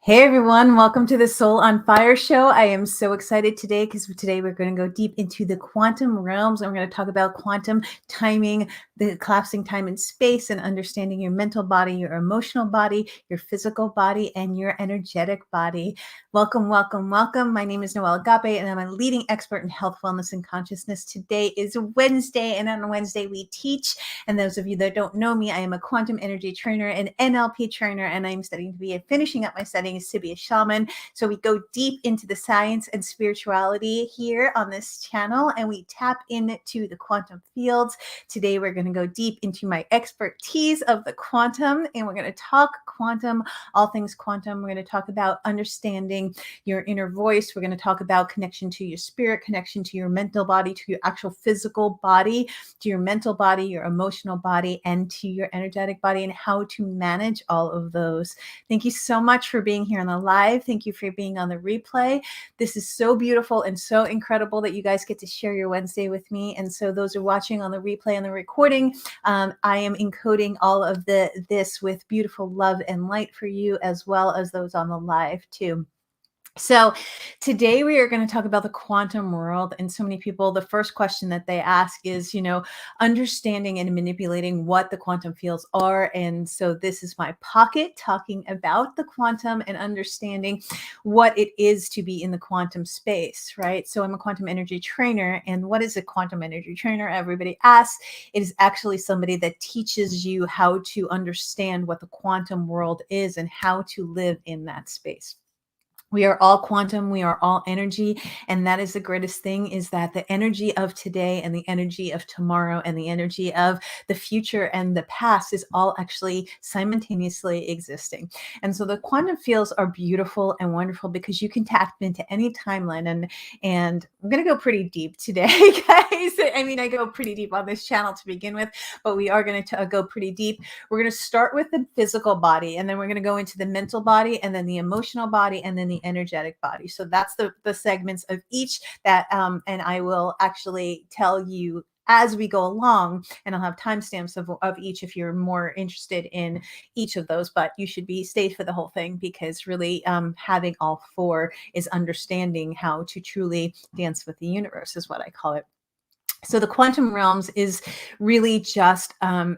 Hey everyone, welcome to the Soul on Fire show. I am so excited today because today we're going to go deep into the quantum realms and we're going to talk about quantum timing, the collapsing time and space, and understanding your mental body, your emotional body, your physical body, and your energetic body. Welcome, welcome, welcome. My name is Noelle Agape and I'm a leading expert in health, wellness, and consciousness. Today is Wednesday, and on Wednesday we teach. And those of you that don't know me, I am a quantum energy trainer, an NLP trainer, and I'm studying to be finishing up my studying is to be a shaman. So we go deep into the science and spirituality here on this channel, and we tap into the quantum fields. Today we're going to go deep into my expertise of the quantum, and we're going to talk quantum, all things quantum. We're going to talk about understanding your inner voice. We're going to talk about connection to your spirit, connection to your mental body, to your actual physical body, to your mental body, your emotional body, and to your energetic body, and how to manage all of those. Thank you so much for being here on the live. Thank you for being on the replay. This is so beautiful and so incredible that you guys get to share your Wednesday with me. And so those who are watching on the replay and the recording, I am encoding all of this with beautiful love and light for you, as well as those on the live too. So today we are going to talk about the quantum world. And so many people, the first question that they ask is, understanding and manipulating what the quantum fields are. And so this is my pocket talking about the quantum and understanding what it is to be in the quantum space, right? So I'm a quantum energy trainer. And what is a quantum energy trainer? Everybody asks. It is actually somebody that teaches you how to understand what the quantum world is and how to live in that space. We are all quantum, we are all energy. And that is the greatest thing, is that the energy of today and the energy of tomorrow and the energy of the future and the past is all actually simultaneously existing. And so the quantum fields are beautiful and wonderful because you can tap into any timeline. And I'm going to go pretty deep today, guys. I mean, I go pretty deep on this channel to begin with, but we are going to go pretty deep. We're going to start with the physical body, and then we're going to go into the mental body, and then the emotional body, and then the energetic body. So that's the segments of each that, and I will actually tell you as we go along, and I'll have timestamps of each if you're more interested in each of those, but you should stay for the whole thing, because really having all four is understanding how to truly dance with the universe, is what I call it. So the quantum realms is really just,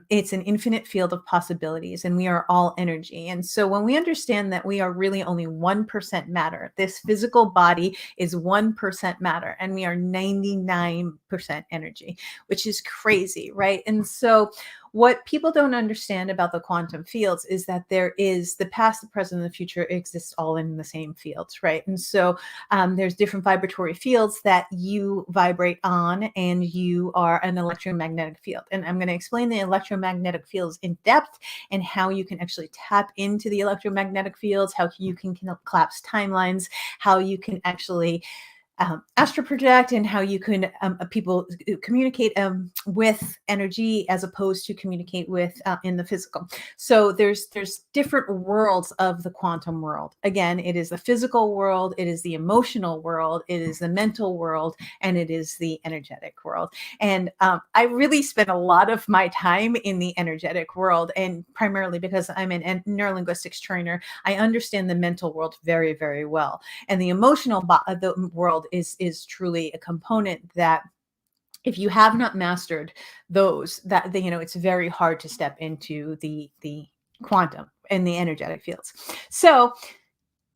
it's an infinite field of possibilities, and we are all energy. And so when we understand that we are really only 1% matter, this physical body is 1% matter, and we are 99% energy, which is crazy, right? And so what people don't understand about the quantum fields is that there is the past, the present, and the future exists all in the same fields, right? And so there's different vibratory fields that you vibrate on, and you are an electromagnetic field. And I'm going to explain the electromagnetic fields in depth and how you can actually tap into the electromagnetic fields, how you can collapse timelines, how you can actually astral project, and how you can people communicate with energy as opposed to communicate with in the physical. So there's different worlds of the quantum world. Again, it is the physical world, it is the emotional world, it is the mental world, and it is the energetic world. And I really spend a lot of my time in the energetic world, and primarily because I'm a neurolinguistics trainer, I understand the mental world very, very well. And the emotional the world is truly a component that, if you have not mastered those, that it's very hard to step into the quantum and the energetic fields. So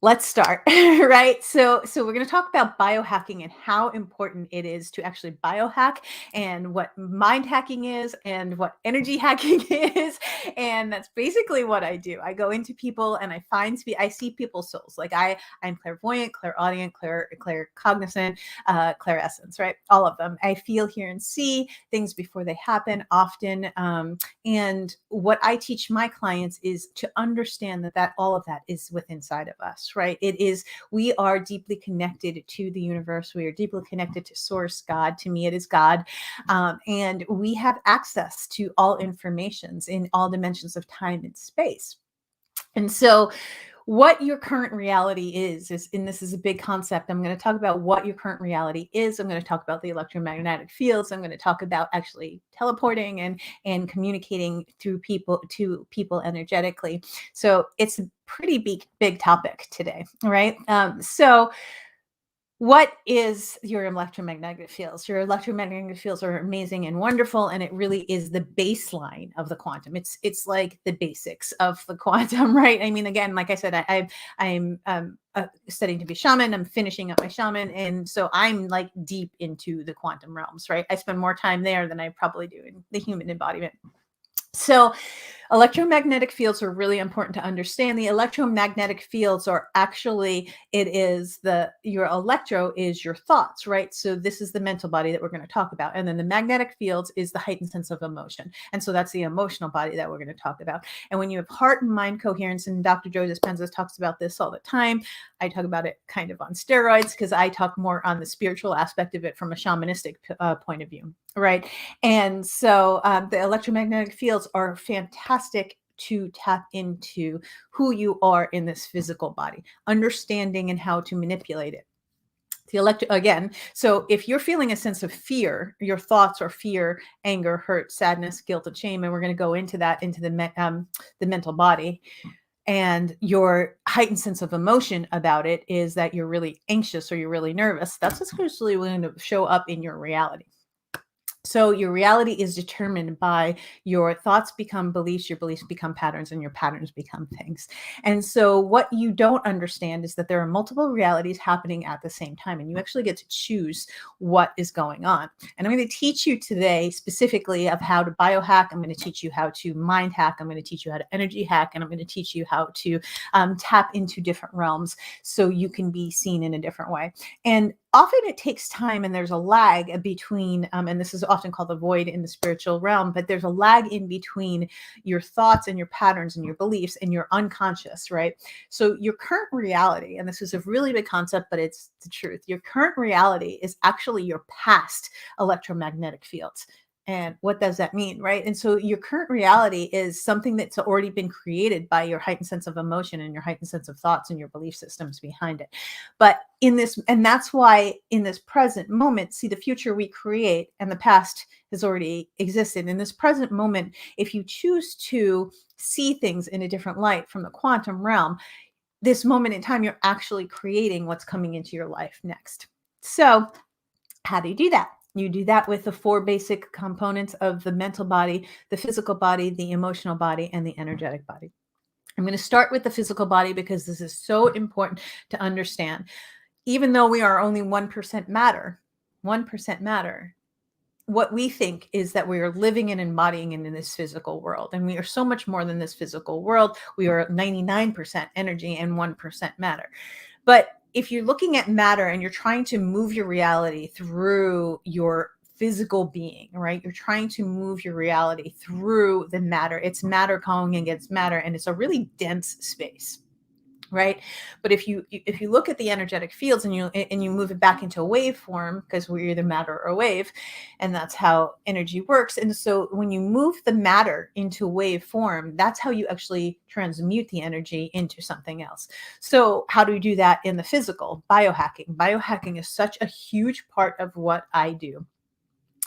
let's start, right? So we're going to talk about biohacking and how important it is to actually biohack, and what mind hacking is, and what energy hacking is. And that's basically what I do. I go into people and I see people's souls. Like I'm clairvoyant, clairaudient, claircognizant, clairessence, right? All of them. I feel, hear, and see things before they happen often. And what I teach my clients is to understand that all of that is within inside of us, right? We are deeply connected to the universe. We are deeply connected to source, God. To me, it is God. And we have access to all informations in all dimensions of time and space. And so what your current reality is, and this is a big concept. I'm going to talk about what your current reality is. I'm going to talk about the electromagnetic fields. I'm going to talk about actually teleporting and communicating through people to people energetically. So it's a pretty big topic today, right? So what is your electromagnetic fields? Your electromagnetic fields are amazing and wonderful, and it really is the baseline of the quantum. It's like the basics of the quantum, right? I mean, again, like I said, I'm studying to be shaman. I'm finishing up my shaman, and so I'm like deep into the quantum realms, right? I spend more time there than I probably do in the human embodiment. So electromagnetic fields are really important to understand. The electromagnetic fields are actually, your electro is your thoughts, right? So this is the mental body that we're going to talk about. And then the magnetic fields is the heightened sense of emotion. And so that's the emotional body that we're going to talk about. And when you have heart and mind coherence, and Dr. Joe Dispenza talks about this all the time, I talk about it kind of on steroids because I talk more on the spiritual aspect of it from a shamanistic point of view, right? And so the electromagnetic fields are fantastic to tap into who you are in this physical body, understanding and how to manipulate it. Again, so if you're feeling a sense of fear, your thoughts are fear, anger, hurt, sadness, guilt, and shame, and we're going to go into that into the mental body. And your heightened sense of emotion about it is that you're really anxious or you're really nervous. That's what's usually going to show up in your reality. So your reality is determined by your thoughts become beliefs, your beliefs become patterns, and your patterns become things. And so what you don't understand is that there are multiple realities happening at the same time, and you actually get to choose what is going on. And I'm going to teach you today specifically of how to biohack. I'm going to teach you how to mind hack. I'm going to teach you how to energy hack, and I'm going to teach you how to tap into different realms so you can be seen in a different way. And often it takes time, and there's a lag between, and this is often called the void in the spiritual realm, but there's a lag in between your thoughts and your patterns and your beliefs and your unconscious, right? So your current reality, and this is a really big concept, but it's the truth. Your current reality is actually your past electromagnetic fields. And what does that mean, right? And so your current reality is something that's already been created by your heightened sense of emotion and your heightened sense of thoughts and your belief systems behind it. But in this, and that's why in this present moment, see, the future we create and the past has already existed. In this present moment, if you choose to see things in a different light from the quantum realm, this moment in time, you're actually creating what's coming into your life next. So how do you do that? You do that with the four basic components of the mental body, the physical body, the emotional body, and the energetic body. I'm going to start with the physical body because this is so important to understand. Even though we are only 1% matter, 1% matter, what we think is that we are living and embodying in this physical world. And we are so much more than this physical world. We are 99% energy and 1% matter. But if you're looking at matter and you're trying to move your reality through your physical being, right? You're trying to move your reality through the matter. It's matter calling against matter, and it's a really dense space, right? But if you look at the energetic fields and you move it back into a wave form, because we're either matter or wave, and that's how energy works. And so when you move the matter into wave form, that's how you actually transmute the energy into something else. So how do we do that in the physical? Biohacking is such a huge part of what I do.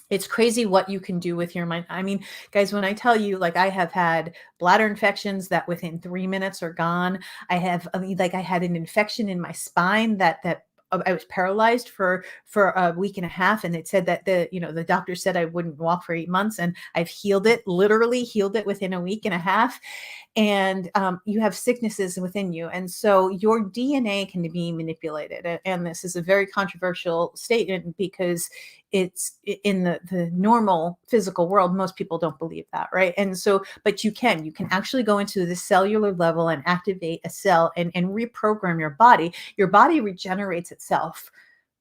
It's crazy what you can do with your mind. I mean, guys, when I tell you, like, I have had bladder infections that within 3 minutes are gone. I had an infection in my spine that I was paralyzed for a week and a half, and it said that the doctor said I wouldn't walk for 8 months, and I've literally healed it within a week and a half. And you have sicknesses within you, and so your DNA can be manipulated. And this is a very controversial statement because it's in the normal physical world. Most people don't believe that, right? And so, but you can actually go into the cellular level and activate a cell and reprogram your body. Your body regenerates itself.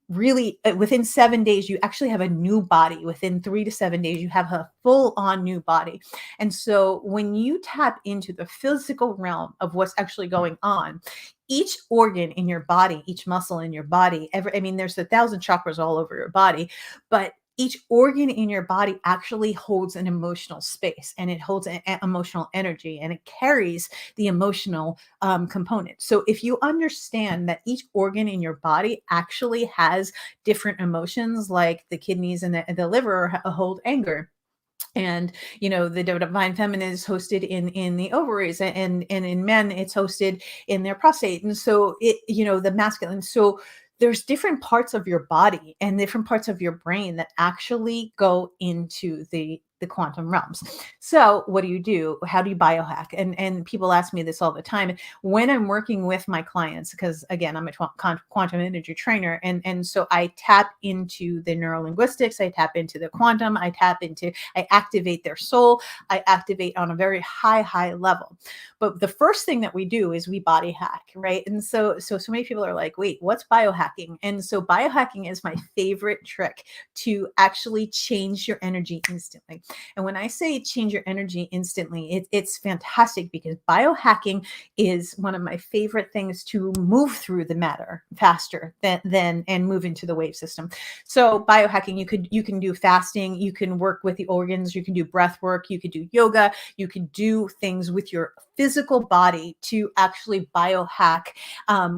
Really, within 7 days, you actually have a new body. Within 3 to 7 days, you have a full-on new body. And so when you tap into the physical realm of what's actually going on, each organ in your body, each muscle in your body, there's 1,000 chakras all over your body, but each organ in your body actually holds an emotional space, and it holds emotional energy, and it carries the emotional component. So if you understand that each organ in your body actually has different emotions, like the kidneys and the liver hold anger, and the divine feminine is hosted in the ovaries, and in men it's hosted in their prostate, and so the masculine. So there's different parts of your body and different parts of your brain that actually go into the quantum realms. So what do you do? How do you biohack? And people ask me this all the time when I'm working with my clients, because again, I'm a quantum energy trainer, and so I tap into the neurolinguistics, I tap into the quantum, I activate their soul, I activate on a very high level. But the first thing that we do is we body hack, right? And so many people are like, wait, what's biohacking? And so biohacking is my favorite trick to actually change your energy instantly. And when I say change your energy instantly, it's fantastic, because biohacking is one of my favorite things to move through the matter faster than and move into the wave system. So biohacking, you can do fasting, you can work with the organs, you can do breath work, you could do yoga, you can do things with your physical body to actually biohack,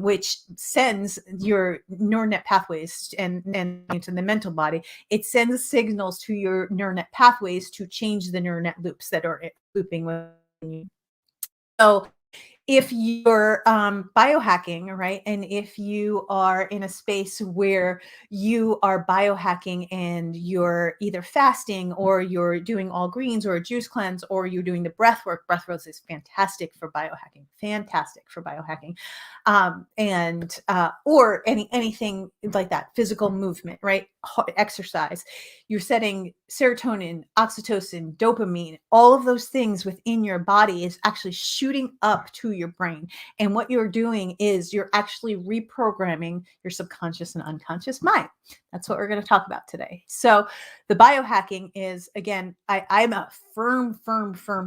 which sends your neural net pathways and into the mental body. It sends signals to your neural net pathways to change the neural net loops that are looping within you. So if you're biohacking, right, and if you are in a space where you are biohacking and you're either fasting or you're doing all greens or a juice cleanse or you're doing the breath work is fantastic for biohacking, and or anything like that, physical movement, right, exercise. You're setting serotonin, oxytocin, dopamine, all of those things within your body is actually shooting up to your brain. And what you're doing is you're actually reprogramming your subconscious and unconscious mind. That's what we're going to talk about today. So the biohacking is, again, I'm a firm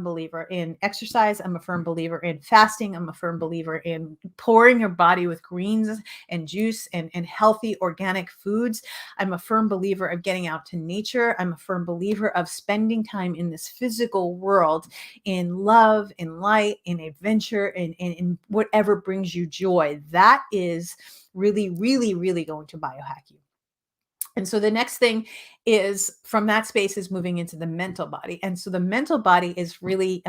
believer in exercise. I'm a firm believer in fasting. I'm a firm believer in pouring your body with greens and juice and healthy organic foods. I'm a firm believer of getting out to nature. I'm a firm believer of spending time in this physical world, in love, in light, in adventure, in whatever brings you joy. That is really going to biohack you. And so the next thing is, from that space, is moving into the mental body. And so the mental body is really,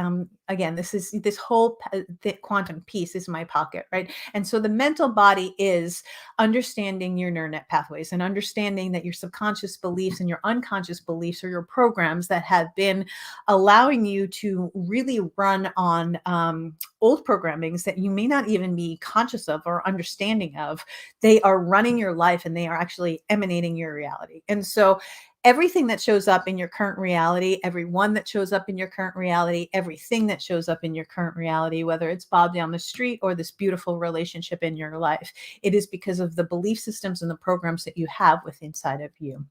again, this whole the quantum piece is my pocket, right? And so the mental body is understanding your neural net pathways and understanding that your subconscious beliefs and your unconscious beliefs are your programs that have been allowing you to really run on old programmings that you may not even be conscious of or understanding of. They are running your life, and they are actually emanating your reality. And so everything that shows up in your current reality, everyone that shows up in your current reality, everything that shows up in your current reality, whether it's Bob down the street or this beautiful relationship in your life, it is because of the belief systems and the programs that you have within inside of you.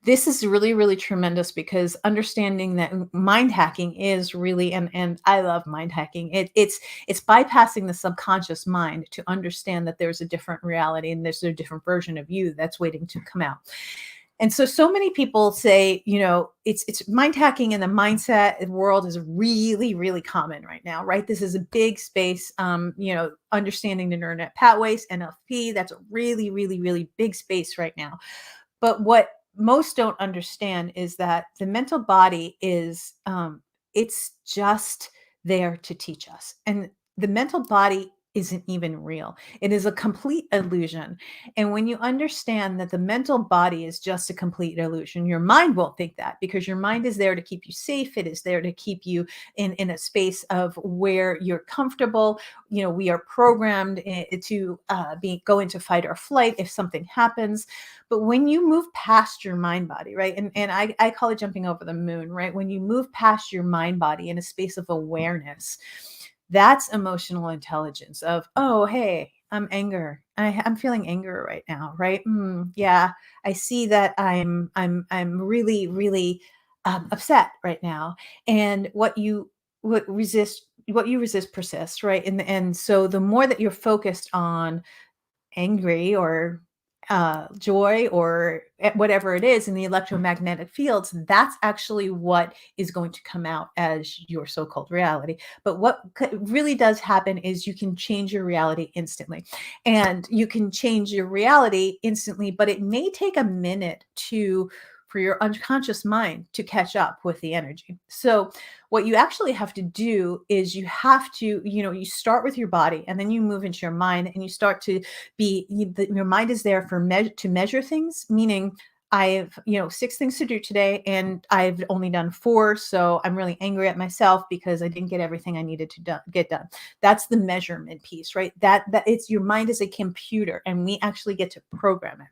This is really tremendous, because understanding that mind hacking is really, and I love mind hacking. It's bypassing the subconscious mind to understand that there's a different reality and there's a different version of you that's waiting to come out. And so many people say, it's mind hacking in the mindset world is really common right now, right? This is a big space. Understanding the neural net pathways, NLP, that's a really big space right now. But what most don't understand is that the mental body is, it's just there to teach us. And the mental body isn't even real. It is a complete illusion. And when you understand that the mental body is just a complete illusion, your mind won't think that, because your mind is there to keep you safe. It is there to keep you in a space of where you're comfortable. We are programmed to go into fight or flight if something happens. But when you move past your mind body, right? And I call it jumping over the moon, right? When you move past your mind body in a space of awareness, that's emotional intelligence of, oh, hey, I'm anger. I'm feeling anger right now, right? Yeah, I see that I'm really upset right now. And what you resist persists, right? And so the more that you're focused on angry or joy or whatever it is in the electromagnetic fields, that's actually what is going to come out as your so-called reality. But what really does happen is you can change your reality instantly. And you can change your reality instantly, but it may take a minute for your unconscious mind to catch up with the energy. So what you actually have to do is you have to, you start with your body and then you move into your mind and you start to your mind is there for to measure things, meaning I have, 6 things to do today and I've only done 4. So I'm really angry at myself because I didn't get everything I needed to get done. That's the measurement piece, right? That it's your mind is a computer and we actually get to program it.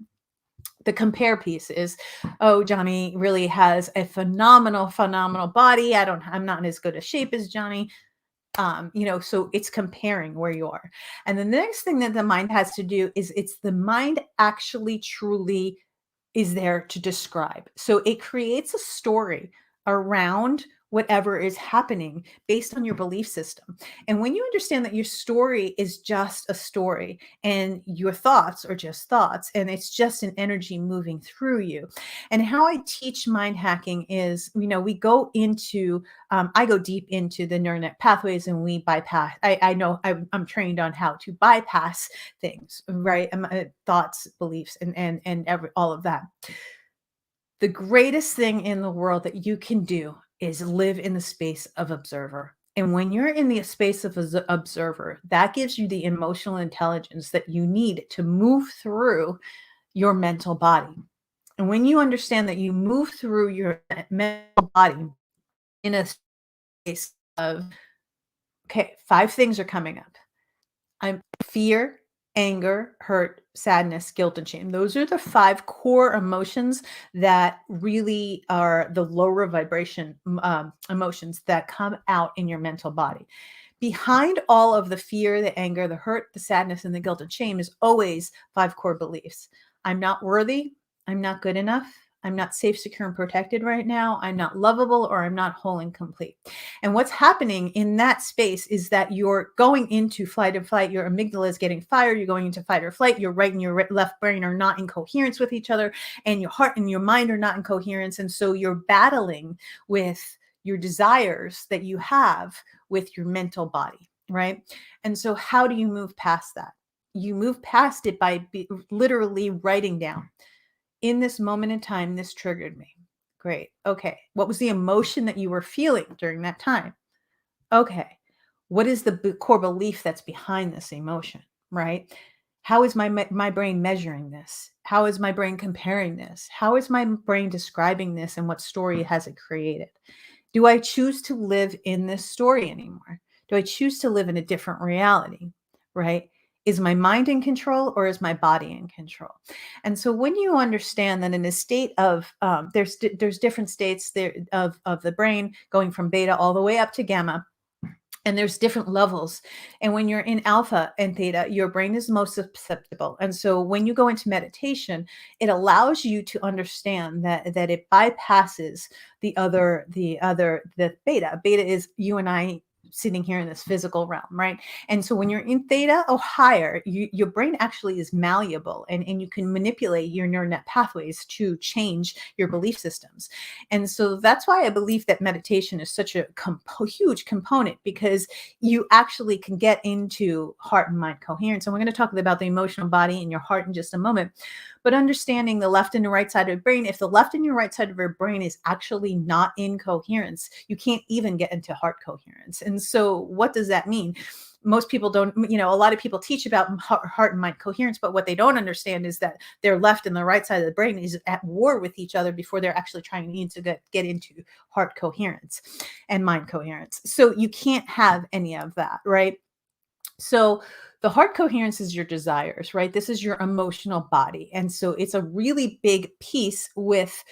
The compare piece is, oh, Johnny really has a phenomenal body. I'm not in as good a shape as Johnny. So it's comparing where you are. And then the next thing that the mind has to do is it's the mind actually truly is there to describe. So it creates a story around whatever is happening based on your belief system. And when you understand that your story is just a story and your thoughts are just thoughts and it's just an energy moving through you. And how I teach mind hacking is, we go into, I go deep into the neural net pathways and we bypass, I know I'm trained on how to bypass things, right? Thoughts, beliefs, and all of that. The greatest thing in the world that you can do is live in the space of observer. And when you're in the space of observer, that gives you the emotional intelligence that you need to move through your mental body. And when you understand that you move through your mental body in a space of, okay, 5 things are coming up. I'm fear, anger, hurt, sadness, guilt, and shame. Those are the 5 core emotions that really are the lower vibration emotions that come out in your mental body. Behind all of the fear, the anger, the hurt, the sadness, and the guilt and shame is always 5 core beliefs. I'm not worthy. I'm not good enough. I'm not safe, secure, and protected right now. I'm not lovable, or I'm not whole and complete. And what's happening in that space is that you're going into flight and flight. Your amygdala is getting fired. You're going into fight or flight. Your right and your left brain are not in coherence with each other, and your heart and your mind are not in coherence. And so you're battling with your desires that you have with your mental body, right? And so how do you move past that? You move past it by literally writing down, in this moment in time, this triggered me. Great. Okay. What was the emotion that you were feeling during that time? Okay. What is the core belief that's behind this emotion, right? How is my brain measuring this? How is my brain comparing this? How is my brain describing this, and what story has it created? Do I choose to live in this story anymore? Do I choose to live in a different reality, right? Is my mind in control, or is my body in control? And so when you understand that in a state of, there's different states there of the brain going from beta all the way up to gamma, and there's different levels. And when you're in alpha and theta, your brain is most susceptible. And so when you go into meditation, it allows you to understand that it bypasses the beta. Beta is you and I sitting here in this physical realm, right? And so when you're in theta or higher, your brain actually is malleable, and you can manipulate your neural net pathways to change your belief systems. And so that's why I believe that meditation is such a huge component, because you actually can get into heart and mind coherence. And we're going to talk about the emotional body and your heart in just a moment. But understanding the left and the right side of the brain, if the left and your right side of your brain is actually not in coherence, you can't even get into heart coherence. And so what does that mean? Most people don't, a lot of people teach about heart and mind coherence, but what they don't understand is that their left and the right side of the brain is at war with each other before they're actually trying to get into heart coherence and mind coherence. So you can't have any of that, right? So the heart coherence is your desires, right? This is your emotional body. And so it's a really big piece with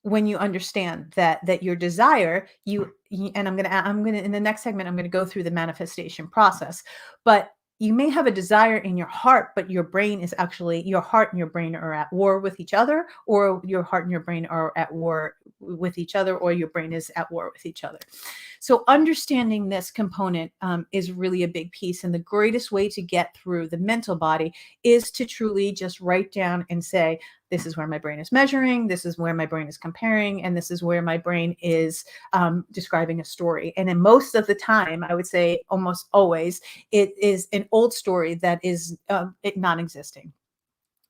when you understand that your desire, and I'm going to in the next segment, I'm going to go through the manifestation process. But you may have a desire in your heart, but your brain is actually, your heart and your brain are at war with each other, or your heart and your brain are at war with each other, or your brain is at war with each other. So understanding this component is really a big piece. And the greatest way to get through the mental body is to truly just write down and say, this is where my brain is measuring, this is where my brain is comparing, and this is where my brain is describing a story. And in most of the time, I would say almost always, it is an old story that is non-existing.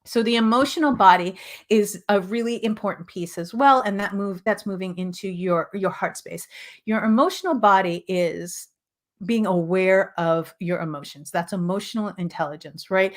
So the emotional body is a really important piece as well, and that's moving into your heart space. Your emotional body is being aware of your emotions. That's emotional intelligence, right?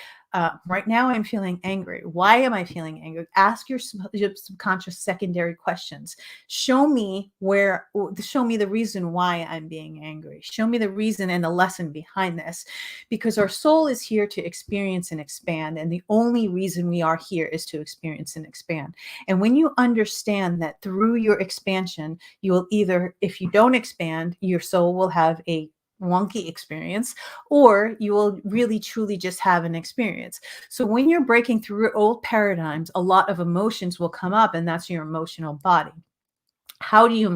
Right now, I'm feeling angry. Why am I feeling angry? Ask your subconscious secondary questions. Show me the reason why I'm being angry. Show me the reason and the lesson behind this, because our soul is here to experience and expand. And the only reason we are here is to experience and expand. And when you understand that through your expansion, you will either, if you don't expand, your soul will have a wonky experience, or you will really truly just have an experience. So when you're breaking through old paradigms, a lot of emotions will come up, and that's your emotional body. How do you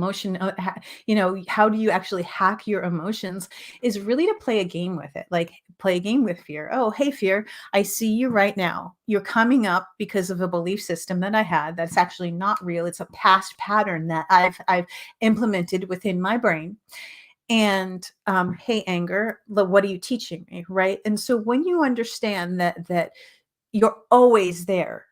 how do you actually hack your emotions is really to play a game with it. Like, play a game with fear. Oh, hey, fear, I see you right now. You're coming up because of a belief system that I had that's actually not real. It's a past pattern that I've implemented within my brain. And hey, anger, what are you teaching me, right? And so when you understand that you're always there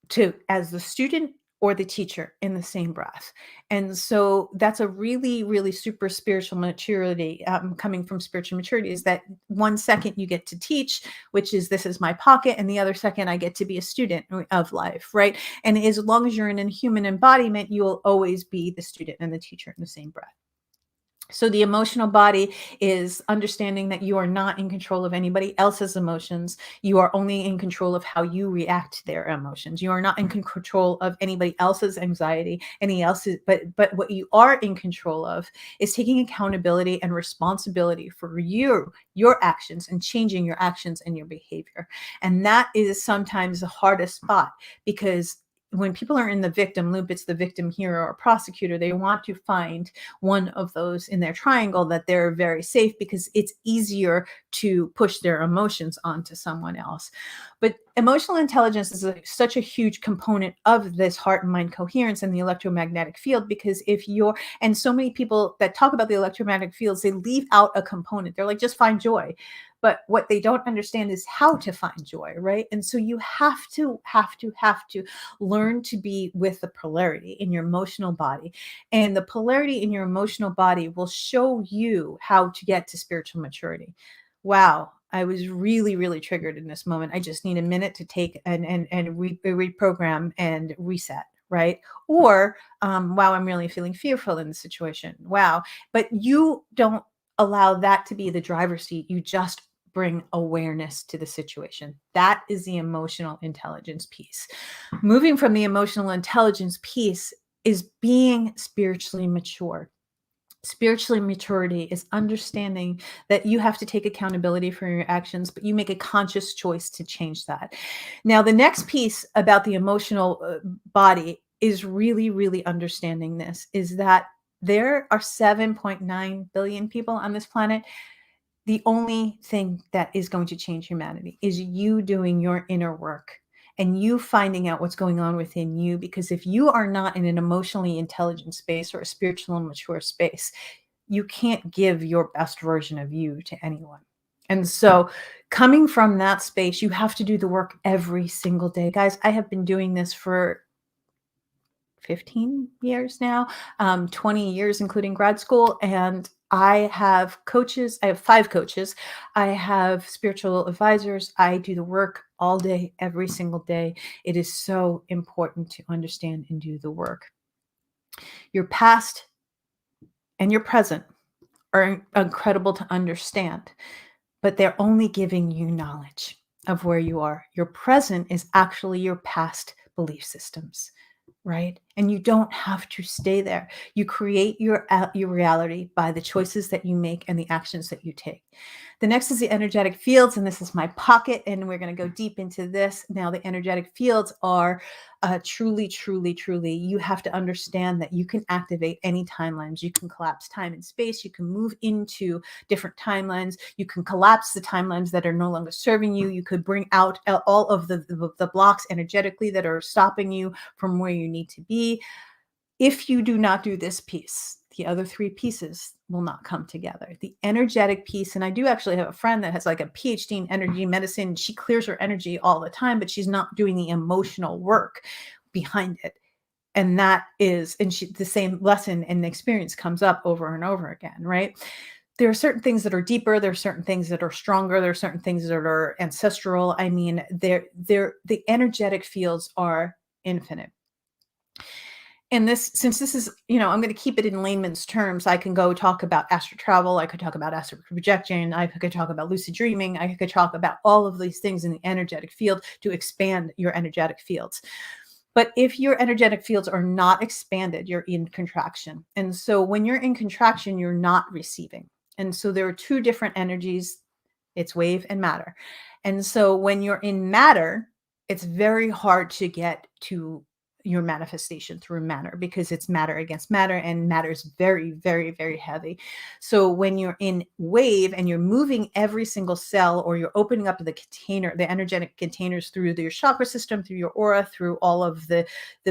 to as the student or the teacher in the same breath. And so that's a really, really super spiritual maturity, coming from spiritual maturity, is that 1 second you get to teach, which is, this is my pocket, and the other second I get to be a student of life, right? And as long as you're in a human embodiment, you will always be the student and the teacher in the same breath. So the emotional body is understanding that you are not in control of anybody else's emotions. You are only in control of how you react to their emotions. You are not in control of anybody else's anxiety, any else's, but what you are in control of is taking accountability and responsibility for your actions, and changing your actions and your behavior. And that is sometimes the hardest spot, because when people are in the victim loop, it's the victim, hero, or prosecutor. They want to find one of those in their triangle that they're very safe, because it's easier to push their emotions onto someone else. But emotional intelligence is such a huge component of this heart and mind coherence in the electromagnetic field, because and so many people that talk about the electromagnetic fields, they leave out a component. They're like, just find joy. But what they don't understand is how to find joy, right? And so you have to learn to be with the polarity in your emotional body. And the polarity in your emotional body will show you how to get to spiritual maturity. Wow. I was really, really triggered in this moment. I just need a minute to take and reprogram and reset, right? Or, wow, I'm really feeling fearful in the situation. Wow. But you don't allow that to be the driver's seat. You just bring awareness to the situation. That is the emotional intelligence piece. Moving from the emotional intelligence piece is being spiritually mature. Spiritually maturity is understanding that you have to take accountability for your actions, but you make a conscious choice to change that. Now, the next piece about the emotional body is really, really understanding this, is that there are 7.9 billion people on this planet. The only thing that is going to change humanity is you doing your inner work and you finding out what's going on within you. Because if you are not in an emotionally intelligent space or a spiritual and mature space, you can't give your best version of you to anyone. And so coming from that space, you have to do the work every single day. Guys, I have been doing this for 15 years now, 20 years, including grad school. And I have coaches. I have 5 coaches. I have spiritual advisors. I do the work all day, every single day. It is so important to understand and do the work. Your past and your present are incredible to understand, but they're only giving you knowledge of where you are. Your present is actually your past belief systems. right? And you don't have to stay there. You create your reality by the choices that you make and the actions that you take. The next is the energetic fields, and this is my pocket, and we're going to go deep into this. Now, the energetic fields are truly, truly, truly, you have to understand that you can activate any timelines. You can collapse time and space. You can move into different timelines. You can collapse the timelines that are no longer serving you. You could bring out all of the blocks energetically that are stopping you from where you need to be. If you do not do this piece, the other three pieces will not come together. The energetic piece, and I do actually have a friend that has like a PhD in energy medicine. She clears her energy all the time, but she's not doing the emotional work behind it. And that is, and the same lesson and experience comes up over and over again, right? There are certain things that are deeper. There are certain things that are stronger. There are certain things that are ancestral. I mean, the energetic fields are infinite. And this, since this is, I'm going to keep it in layman's terms, I can go talk about astral travel. I could talk about astral projection. I could talk about lucid dreaming. I could talk about all of these things in the energetic field to expand your energetic fields. But if your energetic fields are not expanded, you're in contraction. And so when you're in contraction, you're not receiving. And so there are two different energies. It's wave and matter. And so when you're in matter, it's very hard to get to your manifestation through matter, because it's matter against matter, and matter is very, very, very heavy. So when you're in wave and you're moving every single cell, or you're opening up the container, the energetic containers through your chakra system, through your aura, through all of the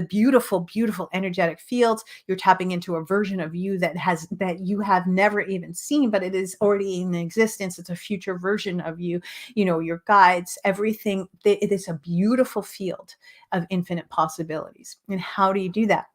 beautiful, beautiful energetic fields, you're tapping into a version of you that you have never even seen, but it is already in existence. It's a future version of you, your guides, everything. It is a beautiful field of infinite possibilities. And how do you do that?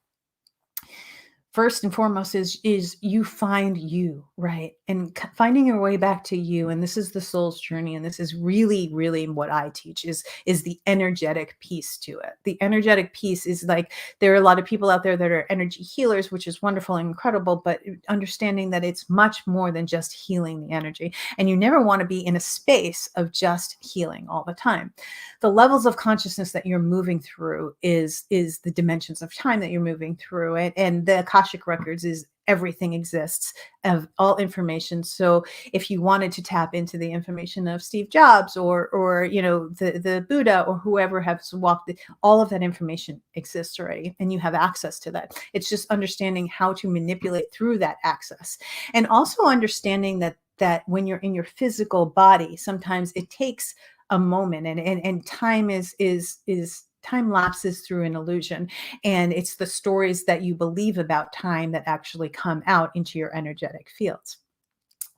First and foremost is you find you, right? And finding your way back to you. And this is the soul's journey. And this is really, really what I teach is the energetic piece to it. The energetic piece is like, there are a lot of people out there that are energy healers, which is wonderful and incredible, but understanding that it's much more than just healing the energy. And you never want to be in a space of just healing all the time. The levels of consciousness that you're moving through is the dimensions of time that you're moving through. And the Akashic records is everything exists, of all information. So if you wanted to tap into the information of Steve Jobs or the Buddha or whoever has walked, all of that information exists already, and you have access to that. It's just understanding how to manipulate through that access, and also understanding that when you're in your physical body, sometimes it takes a moment, and time is time lapses through an illusion, and it's the stories that you believe about time that actually come out into your energetic fields.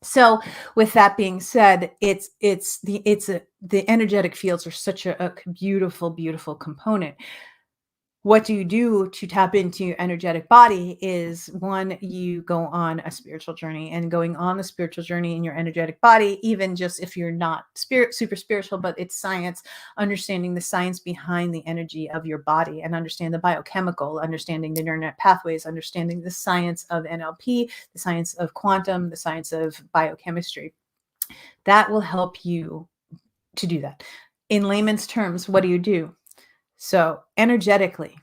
So with that being said, the energetic fields are such a beautiful, beautiful component. What do you do to tap into your energetic body is, one, you go on a spiritual journey, and going on the spiritual journey in your energetic body, even just if you're not super spiritual, but it's science, understanding the science behind the energy of your body, and understand the biochemical, understanding the neural net pathways, understanding the science of NLP, the science of quantum, the science of biochemistry. That will help you to do that. In layman's terms, what do you do? So energetically,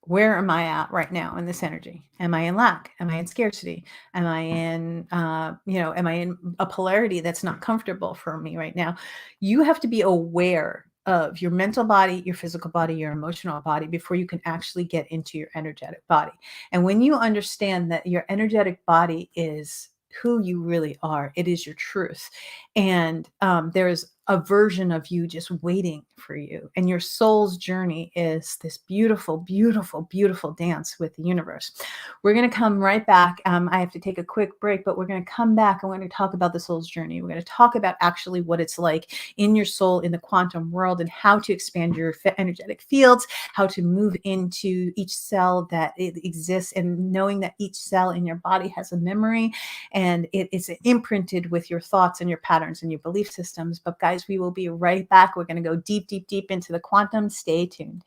where am I at right now in this energy? Am I in lack? Am I in scarcity? Am I in, am I in a polarity that's not comfortable for me right now? You have to be aware of your mental body, your physical body, your emotional body before you can actually get into your energetic body. And when you understand that your energetic body is who you really are, it is your truth. And there's a version of you just waiting for you. And your soul's journey is this beautiful, beautiful, beautiful dance with the universe. We're going to come right back. I have to take a quick break, but we're going to come back and we're going to talk about the soul's journey. We're going to talk about actually what it's like in your soul in the quantum world, and how to expand your energetic fields, how to move into each cell that it exists, and knowing that each cell in your body has a memory, and it is imprinted with your thoughts and your patterns and your belief systems. But guys, we will be right back. We're going to go deep, deep, deep into the quantum. Stay tuned.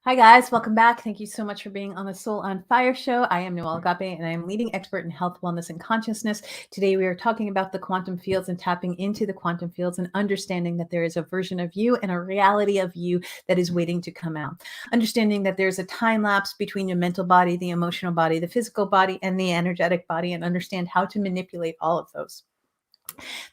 Hi, guys. Welcome back. Thank you so much for being on the Soul on Fire show. I am Noelle Agape, and I am leading expert in health, wellness, and consciousness. Today, we are talking about the quantum fields and tapping into the quantum fields and understanding that there is a version of you and a reality of you that is waiting to come out. Understanding that there's a time lapse between your mental body, the emotional body, the physical body, and the energetic body, and understand how to manipulate all of those.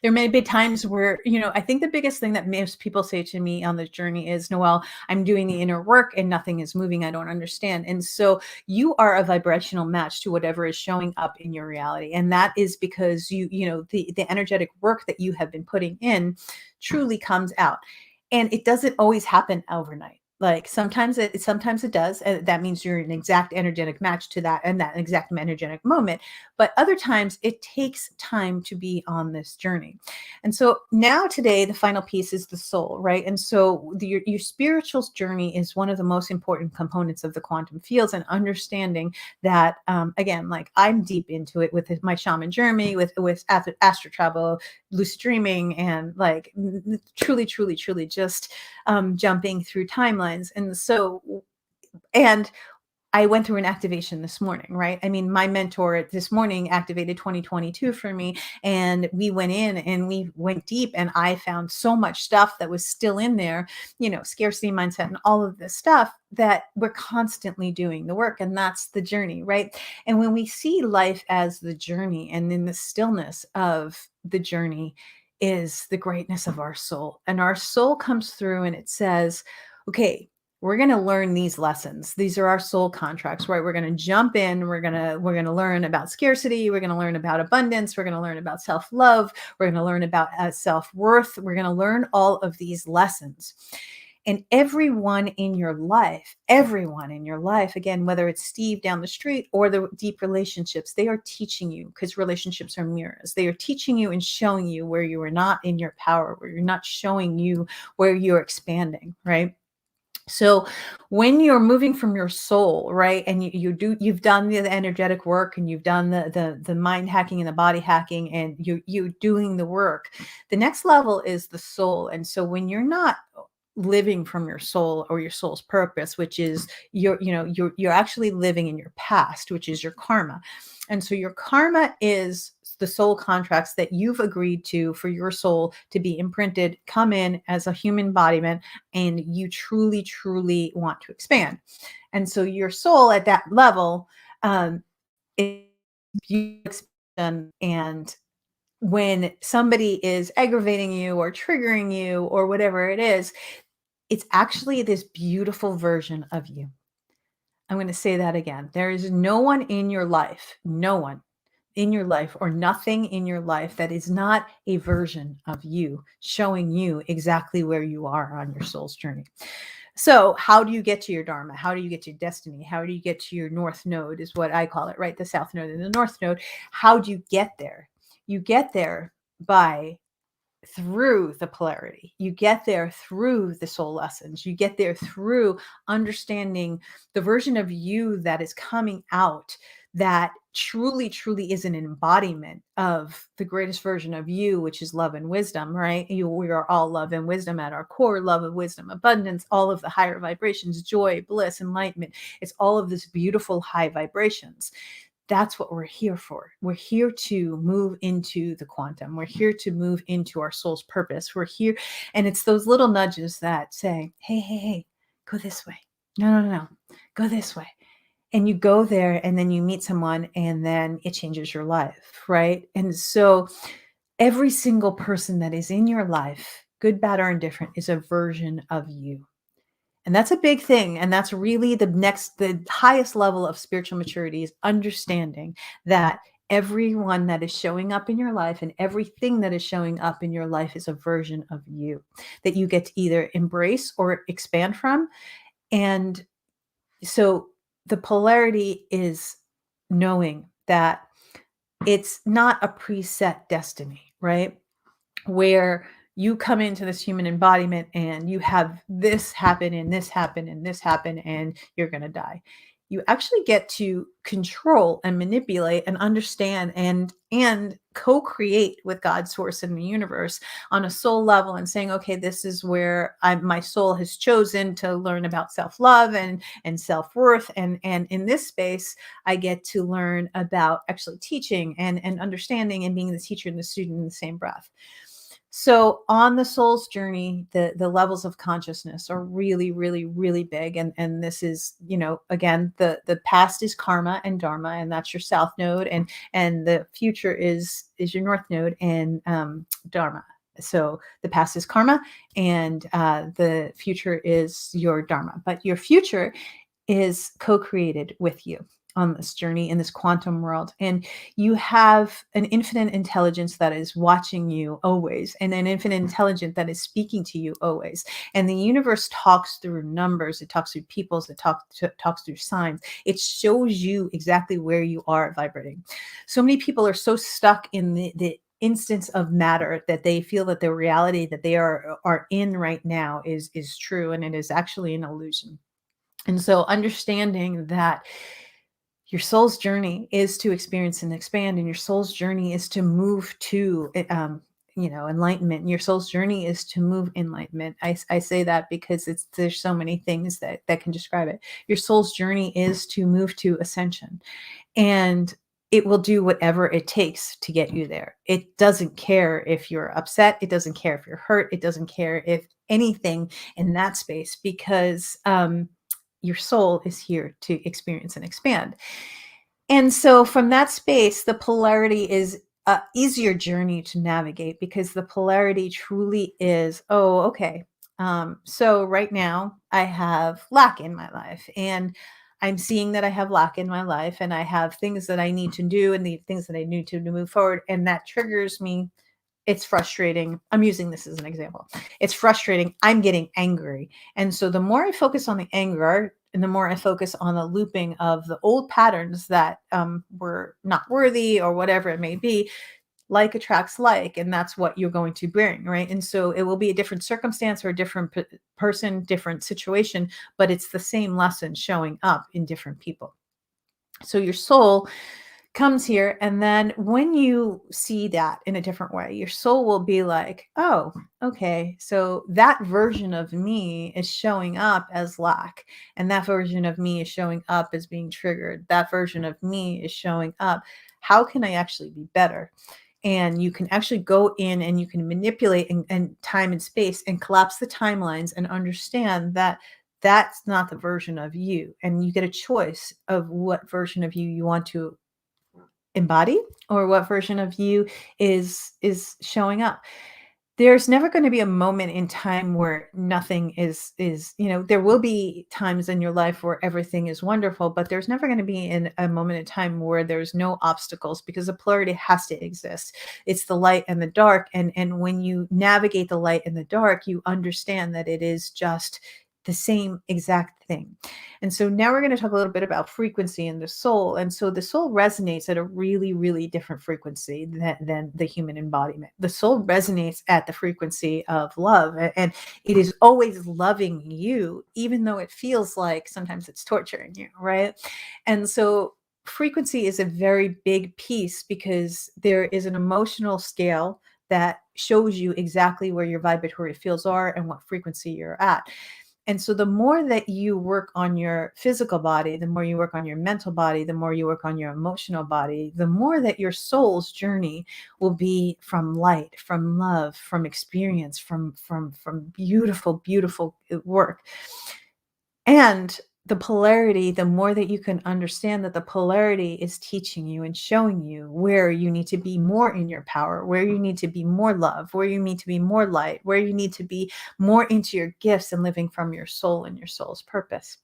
There may be times where, I think the biggest thing that most people say to me on this journey is, Noelle, I'm doing the inner work and nothing is moving. I don't understand. And so you are a vibrational match to whatever is showing up in your reality. And that is because the energetic work that you have been putting in truly comes out. And it doesn't always happen overnight. Like sometimes it does. And that means you're an exact energetic match to that and that exact energetic moment. But other times it takes time to be on this journey. And so now today, the final piece is the soul, right? And so your spiritual journey is one of the most important components of the quantum fields, and understanding that, again, like I'm deep into it with my shaman journey, with astral travel, lucid dreaming, and like truly, truly, truly just jumping through timelines. And I went through an activation this morning, right? I mean, my mentor this morning activated 2022 for me, and we went in and we went deep, and I found so much stuff that was still in there, scarcity mindset and all of this stuff that we're constantly doing the work, and that's the journey, right? And when we see life as the journey, and in the stillness of the journey is the greatness of our soul, and our soul comes through and it says, okay, we're going to learn these lessons. These are our soul contracts, right? We're going to jump in. We're going to learn about scarcity. We're going to learn about abundance. We're going to learn about self-love. We're going to learn about self-worth. We're going to learn all of these lessons. And everyone in your life, again, whether it's Steve down the street or the deep relationships, they are teaching you, because relationships are mirrors. They are teaching you and showing you where you are not in your power, where you're not showing you where you're expanding, right? So when you're moving from your soul, right, and you've done the energetic work, and you've done the mind hacking and the body hacking, and you're doing the work, the next level is the soul. And so when you're not living from your soul or your soul's purpose, which is you're actually living in your past, which is your karma. And so your karma is the soul contracts that you've agreed to for your soul to be imprinted, come in as a human embodiment, and you truly, truly want to expand. And so your soul at that level is and when somebody is aggravating you or triggering you or whatever it is, it's actually this beautiful version of you. I'm going to say that again. There is no one in your life, no one in your life or nothing in your life that is not a version of you, showing you exactly where you are on your soul's journey. So how do you get to your Dharma? How do you get to your destiny? How do you get to your North Node is what I call it, right? The South Node and the North Node. How do you get there? You get there by through the polarity. You get there through the soul lessons. You get there through understanding the version of you that is coming out, that truly, truly is an embodiment of the greatest version of you, which is love and wisdom, right? We are all love and wisdom at our core, love and wisdom, abundance, all of the higher vibrations, joy, bliss, enlightenment. It's all of this beautiful high vibrations. That's what we're here for. We're here to move into the quantum. We're here to move into our soul's purpose. We're here. And it's those little nudges that say, hey, hey, hey, go this way. No, go this way. And you go there, and then you meet someone, and then it changes your life, right? And so every single person that is in your life, good, bad, or indifferent, is a version of you. And that's a big thing. And that's really the highest level of spiritual maturity, is understanding that everyone that is showing up in your life and everything that is showing up in your life is a version of you that you get to either embrace or expand from. And so the polarity is knowing that it's not a preset destiny, right? Where you come into this human embodiment and you have this happen and this happen and this happen and you're going to die. you actually get to control and manipulate and understand and co-create with God's source in the universe on a soul level, and saying, okay, this is where my soul has chosen to learn about self-love and self-worth, and in this space I get to learn about actually teaching and understanding and being the teacher and the student in the same breath. So on the soul's journey, the levels of consciousness are really, really, really big. And this is, again, the past is karma and dharma, and that's your south node, and the future is your north node and dharma. So the past is karma, and the future is your dharma. But your future is co-created with you on this journey in this quantum world, and you have an infinite intelligence that is watching you always, and an infinite intelligence that is speaking to you always. And the universe talks through numbers, it talks through peoples, it talks through signs. It shows you exactly where you are vibrating. So many people are so stuck in the instance of matter that they feel that the reality that they are in right now is true, and it is actually an illusion. And so understanding that your soul's journey is to experience and expand, and your soul's journey is to move to enlightenment. And your soul's journey is to move enlightenment. I say that because there's so many things that can describe it. Your soul's journey is to move to ascension, and it will do whatever it takes to get you there. It doesn't care if you're upset, it doesn't care if you're hurt, it doesn't care if anything in that space, because your soul is here to experience and expand. And so from that space, the polarity is a easier journey to navigate, because the polarity truly is, oh, okay. So right now I have lack in my life, and I'm seeing that I have lack in my life, and I have things that I need to do and the things that I need to move forward. And that triggers me. It's frustrating. I'm using this as an example. It's frustrating. I'm getting angry. And so the more I focus on the anger, and the more I focus on the looping of the old patterns that were not worthy or whatever it may be, like attracts like, and that's what you're going to bring, right? And so it will be a different circumstance or a different person, different situation, but it's the same lesson showing up in different people. So your soul comes here, and then when you see that in a different way, your soul will be like, oh, okay, so that version of me is showing up as lack, and that version of me is showing up as being triggered, that version of me is showing up. How can I actually be better? And you can actually go in and you can manipulate and time and space and collapse the timelines and understand that that's not the version of you, and you get a choice of what version of you want to embody, or what version of you is showing up. There's never going to be a moment in time where nothing is there will be times in your life where everything is wonderful, but there's never going to be in a moment in time where there's no obstacles, because the polarity has to exist. It's the light and the dark, and when you navigate the light and the dark, you understand that it is just the same exact thing. And so now we're going to talk a little bit about frequency and the soul. And so the soul resonates at a really, really different frequency than the human embodiment. The soul resonates at the frequency of love, and it is always loving you, even though it feels like sometimes it's torturing you, right? And so frequency is a very big piece, because there is an emotional scale that shows you exactly where your vibratory fields are and what frequency you're at. And so the more that you work on your physical body, the more you work on your mental body, the more you work on your emotional body, the more that your soul's journey will be from light, from love, from experience, from beautiful, beautiful work. And the polarity, the more that you can understand that the polarity is teaching you and showing you where you need to be more in your power, where you need to be more love, where you need to be more light, where you need to be more into your gifts and living from your soul and your soul's purpose.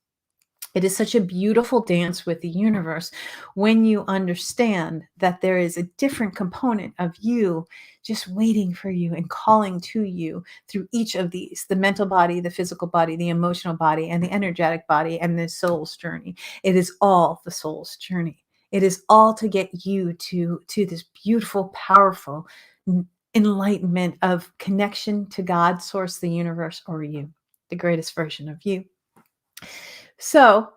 It is such a beautiful dance with the universe when you understand that there is a different component of you just waiting for you and calling to you through each of these: the mental body, the physical body, the emotional body, and the energetic body, and the soul's journey. It is all the soul's journey. It is all to get you to this beautiful, powerful enlightenment of connection to God, source, the universe, or you, the greatest version of you. So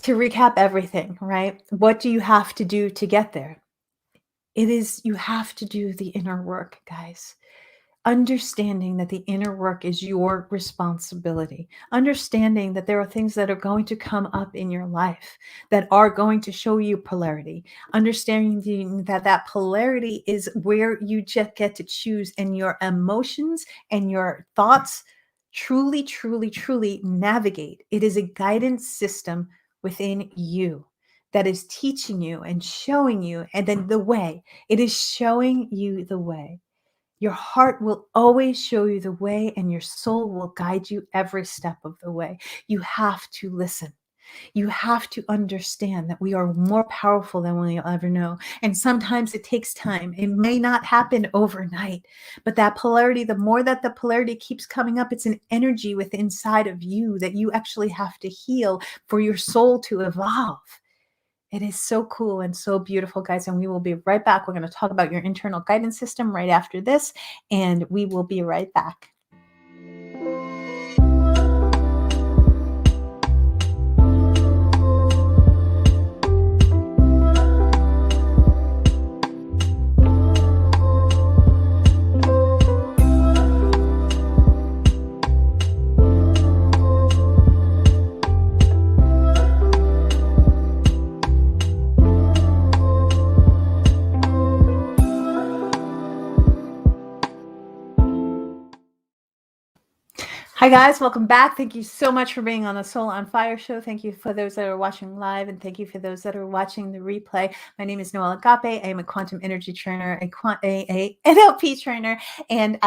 To recap everything, right? What do you have to do to get there? It is you have to do the inner work, guys. Understanding that the inner work is your responsibility, understanding that there are things that are going to come up in your life that are going to show you polarity, understanding that that polarity is where you just get to choose, and your emotions and your thoughts truly, truly, truly navigate. It is a guidance system within you that is teaching you and showing you, and then the way. It is showing you the way. Your heart will always show you the way, and your soul will guide you every step of the way. You have to listen. You have to understand that we are more powerful than we'll ever know. And sometimes it takes time. It may not happen overnight, but that polarity, the more that the polarity keeps coming up, it's an energy within inside of you that you actually have to heal for your soul to evolve. It is so cool and so beautiful, guys. And we will be right back. We're going to talk about your internal guidance system right after this, and we will be right back. Hi, guys. Welcome back. Thank you so much for being on the Soul on Fire show. Thank you for those that are watching live, and thank you for those that are watching the replay. My name is Noelle Agape. I am a quantum energy trainer, a NLP trainer, and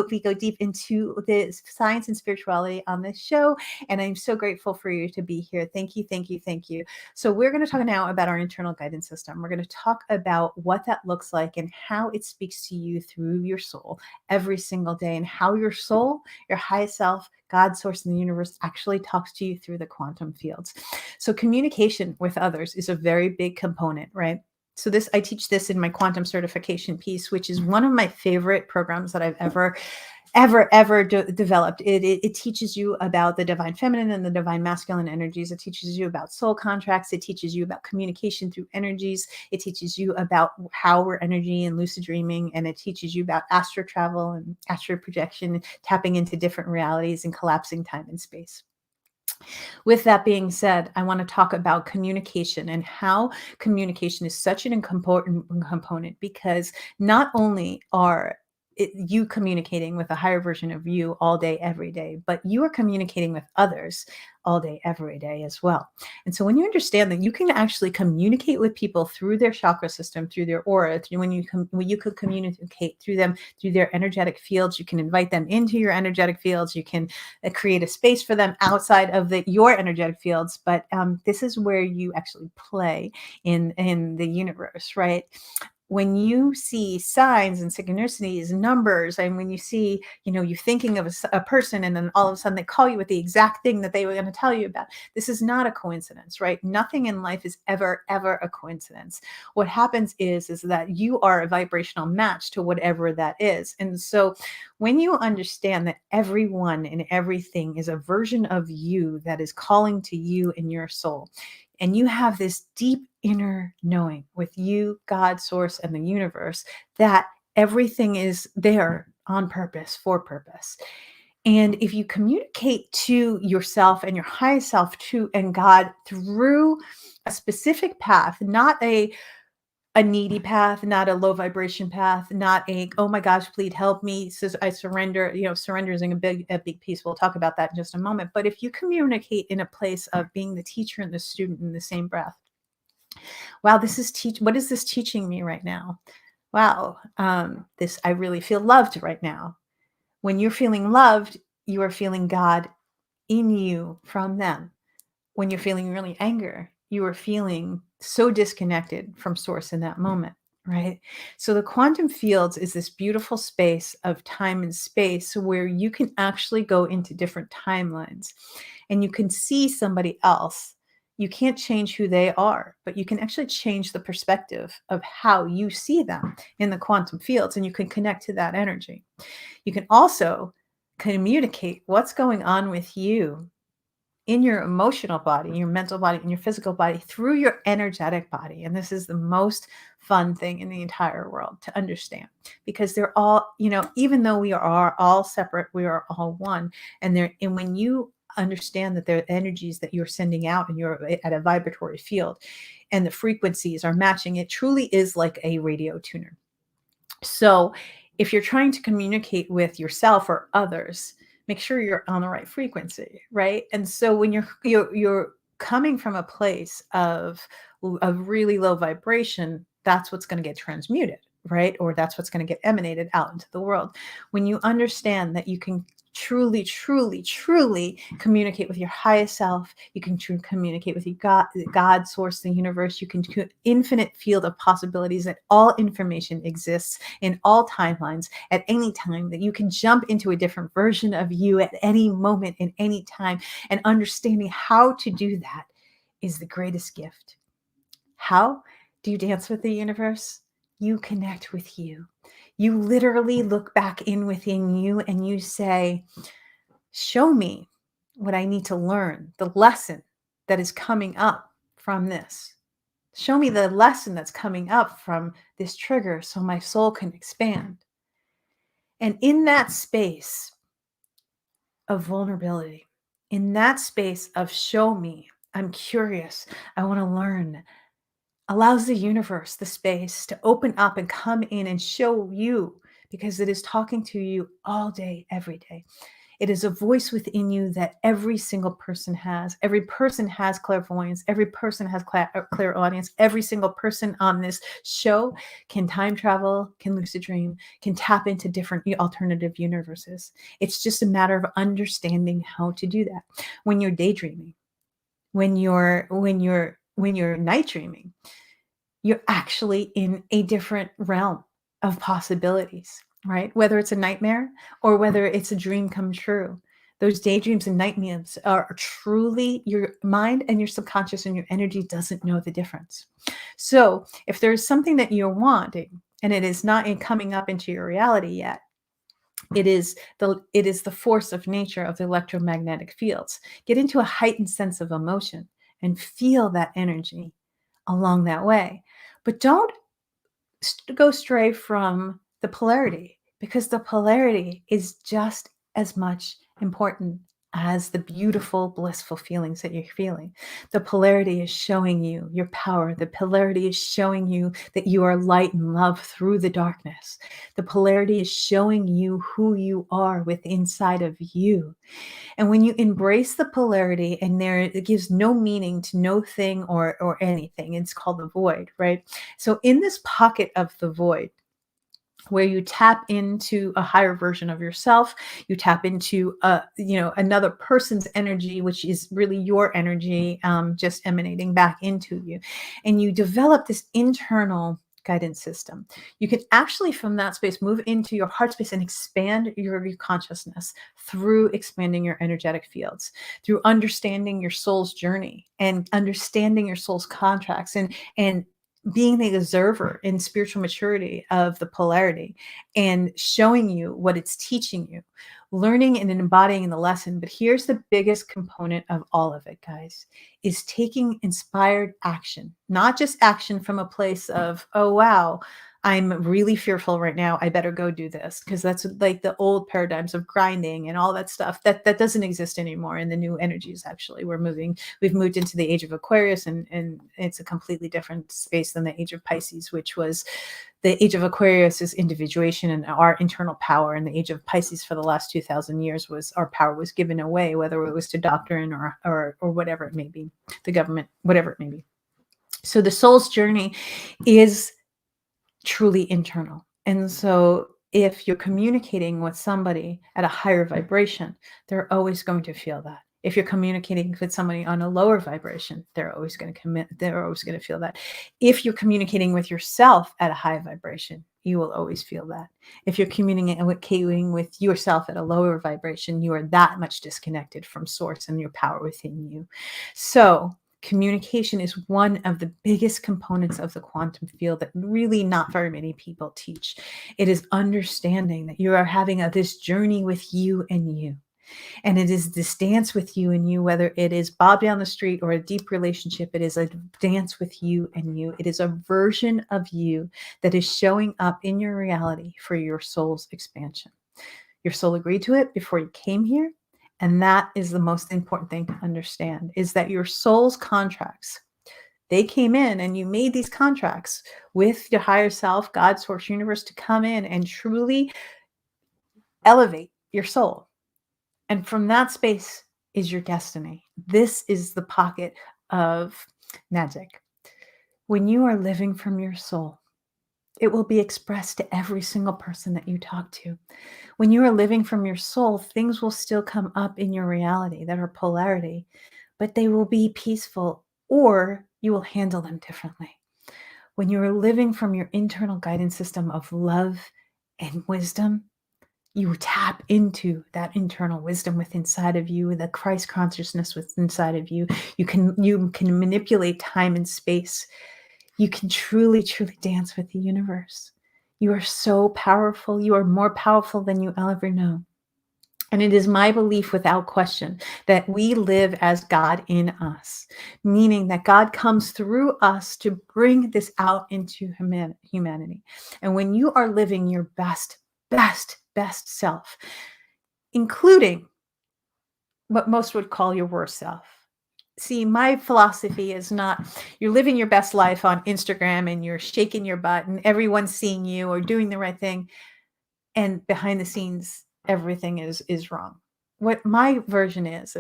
we go deep into the science and spirituality on this show, and I'm so grateful for you to be here. Thank you, thank you, thank you. So we're going to talk now about our internal guidance system. We're going to talk about what that looks like and how it speaks to you through your soul every single day, and how your soul, your highest self, God, source, and the universe actually talks to you through the quantum fields. So communication with others is a very big component, right? So I teach this in my quantum certification piece, which is one of my favorite programs that I've ever developed. It teaches you about the divine feminine and the divine masculine energies. It teaches you about soul contracts. It teaches you about communication through energies. It teaches you about how we're energy and lucid dreaming. And it teaches you about astral travel and astral projection, tapping into different realities and collapsing time and space. With that being said, I want to talk about communication and how communication is such an important component, because not only are you communicating with a higher version of you all day, every day, but you are communicating with others all day, every day as well. And so when you understand that you can actually communicate with people through their chakra system, through their aura, when you could communicate through them, through their energetic fields, you can invite them into your energetic fields. You can create a space for them outside of your energetic fields. But this is where you actually play in the universe, right? When you see signs and synchronicities, numbers, and when you see, you're thinking of a person, and then all of a sudden they call you with the exact thing that they were going to tell you about. This is not a coincidence, right? Nothing in life is ever a coincidence. What happens is that you are a vibrational match to whatever that is. And so when you understand that everyone and everything is a version of you that is calling to you in your soul, and you have this deep inner knowing with you, God, source, and the universe, that everything is there on purpose, for purpose. And if you communicate to yourself and your highest self and God through a specific path, not a needy path, not a low vibration path, not a, oh my gosh, please help me, so I surrender. Surrendering a big piece. We'll talk about that in just a moment. But if you communicate in a place of being the teacher and the student in the same breath, wow, what is this teaching me right now? Wow, I really feel loved right now. When you're feeling loved, you are feeling God in you from them. When you're feeling really anger, you are feeling so disconnected from source in that moment, right? So the quantum fields is this beautiful space of time and space where you can actually go into different timelines, and you can see somebody else. You can't change who they are, but you can actually change the perspective of how you see them in the quantum fields, and you can connect to that energy. You can also communicate what's going on with you in your emotional body, your mental body, and your physical body through your energetic body. And this is the most fun thing in the entire world to understand, because they're all, even though we are all separate, we are all one. And when you understand that there are energies that you're sending out and you're at a vibratory field and the frequencies are matching, it truly is like a radio tuner. So if you're trying to communicate with yourself or others, make sure you're on the right frequency, right? And so when you're coming from a place of really low vibration, that's what's going to get transmuted, right? Or that's what's going to get emanated out into the world. When you understand that you can truly, truly, truly communicate with your highest self, you can communicate with your God, source, the universe. You can infinite field of possibilities, that all information exists in all timelines at any time, that you can jump into a different version of you at any moment in any time. And understanding how to do that is the greatest gift. How do you dance with the universe? You connect with you. You literally look back in within you and you say, show me what I need to learn, the lesson that is coming up from this. Show me the lesson that's coming up from this trigger so my soul can expand. And in that space of vulnerability, in that space of show me, I'm curious, I want to learn, allows the universe the space to open up and come in and show you, because it is talking to you all day, every day. It is a voice within you that every single person has. Every person has clairvoyance. Every person has clairaudience. Every single person on this show can time travel, can lucid dream, can tap into different alternative universes. It's just a matter of understanding how to do that. When you're daydreaming, when you're night dreaming, you're actually in a different realm of possibilities, right? Whether it's a nightmare or whether it's a dream come true. Those daydreams and nightmares are truly your mind, and your subconscious and your energy doesn't know the difference. So if there's something that you're wanting and it is not coming up into your reality yet, it is the force of nature of the electromagnetic fields. Get into a heightened sense of emotion and feel that energy along that way. But don't go stray from the polarity, because the polarity is just as much important as the beautiful, blissful feelings that you're feeling. The polarity is showing you your power. The polarity is showing you that you are light and love through the darkness. The polarity is showing you who you are within inside of you. And when you embrace the polarity, and it gives no meaning to no thing or anything, it's called the void, right? So in this pocket of the void, where you tap into a higher version of yourself, you tap into another person's energy, which is really your energy, just emanating back into you, and you develop this internal guidance system. You can actually, from that space, move into your heart space and expand your consciousness through expanding your energetic fields, through understanding your soul's journey and understanding your soul's contracts, and being the observer in spiritual maturity of the polarity and showing you what it's teaching you, learning and embodying the lesson. But here's the biggest component of all of it, guys, is taking inspired action, not just action from a place of, oh, wow, I'm really fearful right now, I better go do this. Because that's like the old paradigms of grinding and all that stuff that doesn't exist anymore in the new energies. Actually, we've moved into the age of Aquarius, and it's a completely different space than the age of Pisces, which was the age of Aquarius is individuation and our internal power. And the age of Pisces for the last 2,000 years was our power was given away, whether it was to doctrine or whatever it may be, the government, whatever it may be. So the soul's journey is truly internal. And so if you're communicating with somebody at a higher vibration, they're always going to feel that. If you're communicating with somebody on a lower vibration, they're always going to feel that. If you're communicating with yourself at a high vibration, you will always feel that. If you're communicating with yourself at a lower vibration, you are that much disconnected from source and your power within you. So communication is one of the biggest components of the quantum field that really not very many people teach. It is understanding that you are having this journey with you and you. And it is this dance with you and you, whether it is Bob down the street or a deep relationship, it is a dance with you and you. It is a version of you that is showing up in your reality for your soul's expansion. Your soul agreed to it before you came here. And that is the most important thing to understand, is that your soul's contracts, they came in and you made these contracts with your higher self, God, source, universe, to come in and truly elevate your soul. And from that space is your destiny. This is the pocket of magic. When you are living from your soul, it will be expressed to every single person that you talk to. When you are living from your soul, things will still come up in your reality that are polarity, but they will be peaceful, or you will handle them differently. When you are living from your internal guidance system of love and wisdom, you tap into that internal wisdom within inside of you, the Christ consciousness within inside of you. You can manipulate time and space. You can truly, truly dance with the universe. You are so powerful. You are more powerful than you ever know. And it is my belief without question that we live as God in us, meaning that God comes through us to bring this out into humanity. And when you are living your best self, including what most would call your worst self. See, my philosophy is not you're living your best life on Instagram and you're shaking your butt and everyone's seeing you or doing the right thing, and behind the scenes everything is wrong. What my version is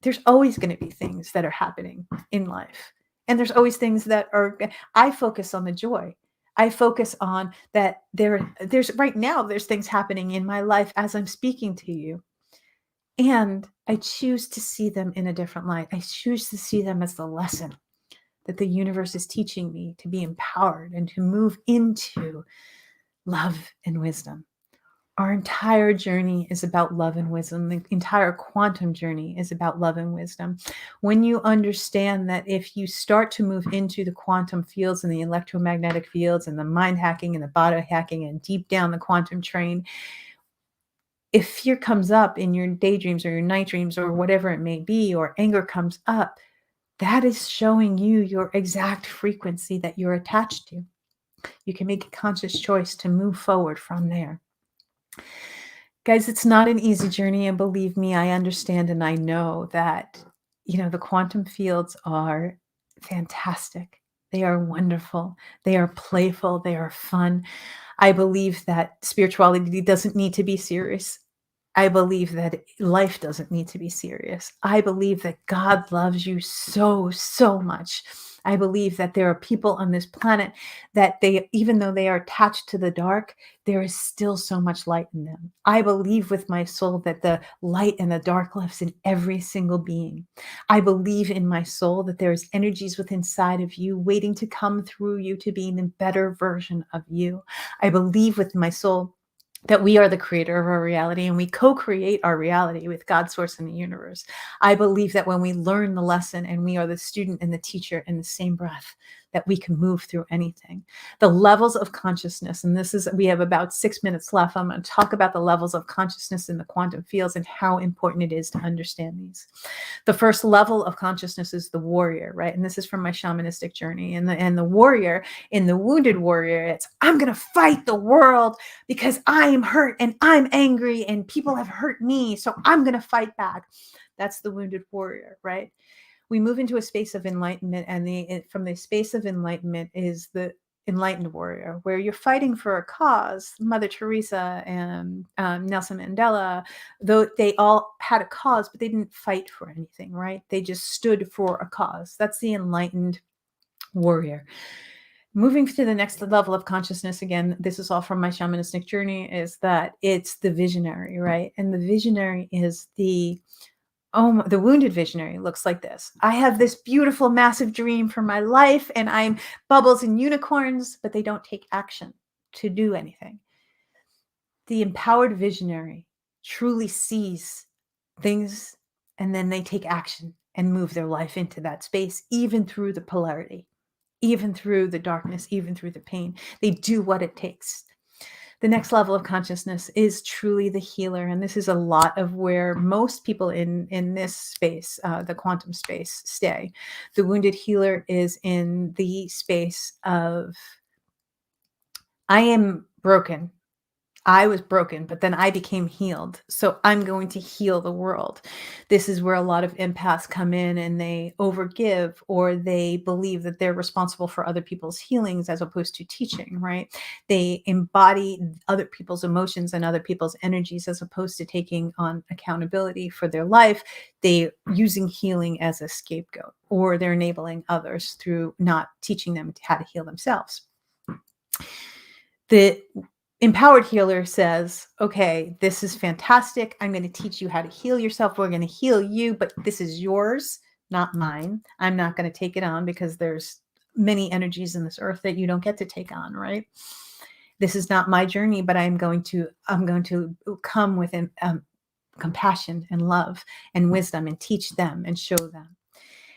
there's always going to be things that are happening in life. And there's always things that are I focus on the joy. I focus on that there's right now there's things happening in my life as I'm speaking to you. And I choose to see them in a different light. I choose to see them as the lesson that the universe is teaching me to be empowered and to move into love and wisdom. Our entire journey is about love and wisdom. The entire quantum journey is about love and wisdom. When you understand that if you start to move into the quantum fields and the electromagnetic fields and the mind hacking and the body hacking and deep down the quantum train, if fear comes up in your daydreams or your night dreams or whatever it may be, or anger comes up, that is showing you your exact frequency that you're attached to. You can make a conscious choice to move forward from there. Guys, it's not an easy journey. And believe me, I understand and I know that, the quantum fields are fantastic. They are wonderful. They are playful. They are fun. I believe that spirituality doesn't need to be serious. I believe that life doesn't need to be serious. I believe that God loves you so, so much. I believe that there are people on this planet that even though they are attached to the dark, there is still so much light in them. I believe with my soul that the light and the dark lives in every single being. I believe in my soul that there's energies within inside of you waiting to come through you to being a better version of you. I believe with my soul that we are the creator of our reality and we co-create our reality with God, source, and the universe. I believe that when we learn the lesson and we are the student and the teacher in the same breath, that we can move through anything. The levels of consciousness, and we have about 6 minutes left. I'm going to talk about the levels of consciousness in the quantum fields and how important it is to understand these. The first level of consciousness is the warrior, right? And this is from my shamanistic journey. And the warrior, in the wounded warrior, it's I'm going to fight the world because I am hurt and I'm angry and people have hurt me. So I'm going to fight back. That's the wounded warrior, right? We move into a space of enlightenment, and from the space of enlightenment is the enlightened warrior, where you're fighting for a cause. Mother Teresa and Nelson Mandela, though they all had a cause, but they didn't fight for anything, right? They just stood for a cause. That's the enlightened warrior. Moving to the next level of consciousness, again, this is all from my shamanistic journey, is that it's the visionary, right? And the visionary is the wounded visionary looks like this. I have this beautiful, massive dream for my life, and I'm bubbles and unicorns, but they don't take action to do anything. The empowered visionary truly sees things, and then they take action and move their life into that space, even through the polarity, even through the darkness, even through the pain. They do what it takes. The next level of consciousness is truly the healer. And this is a lot of where most people in this space, the quantum space, stay. The wounded healer is in the space of, I am broken. I was broken, but then I became healed. So I'm going to heal the world. This is where a lot of empaths come in and they overgive, or they believe that they're responsible for other people's healings as opposed to teaching, right? They embody other people's emotions and other people's energies as opposed to taking on accountability for their life. They're using healing as a scapegoat, or they're enabling others through not teaching them how to heal themselves. The empowered healer says, okay, this is fantastic. I'm going to teach you how to heal yourself. We're going to heal you, but this is yours, not mine. I'm not going to take it on because there's many energies in this earth that you don't get to take on, right? This is not my journey, but I'm going to come with compassion and love and wisdom and teach them and show them.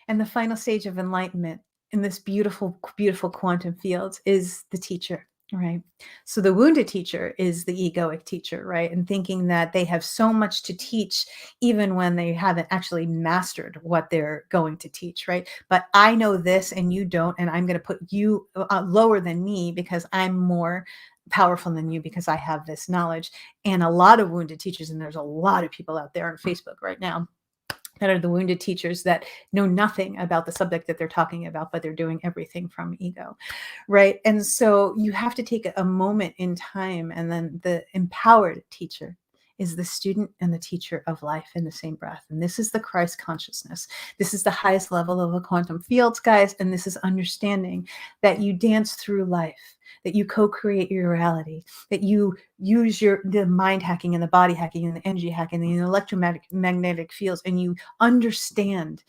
And the final stage of enlightenment in this beautiful, beautiful quantum field is the teacher. Right. So the wounded teacher is the egoic teacher, right? And thinking that they have so much to teach, even when they haven't actually mastered what they're going to teach, right? But I know this and you don't, and I'm going to put you lower than me because I'm more powerful than you because I have this knowledge. And a lot of wounded teachers, and there's a lot of people out there on Facebook right now that are the wounded teachers that know nothing about the subject that they're talking about, but they're doing everything from ego, right? And so you have to take a moment in time, and then the empowered teacher is the student and the teacher of life in the same breath. And this is the Christ consciousness. This is the highest level of the quantum fields, guys. And this is understanding that you dance through life, that you co-create your reality, that you use the mind hacking and the body hacking and the energy hacking and the electromagnetic fields, and you understand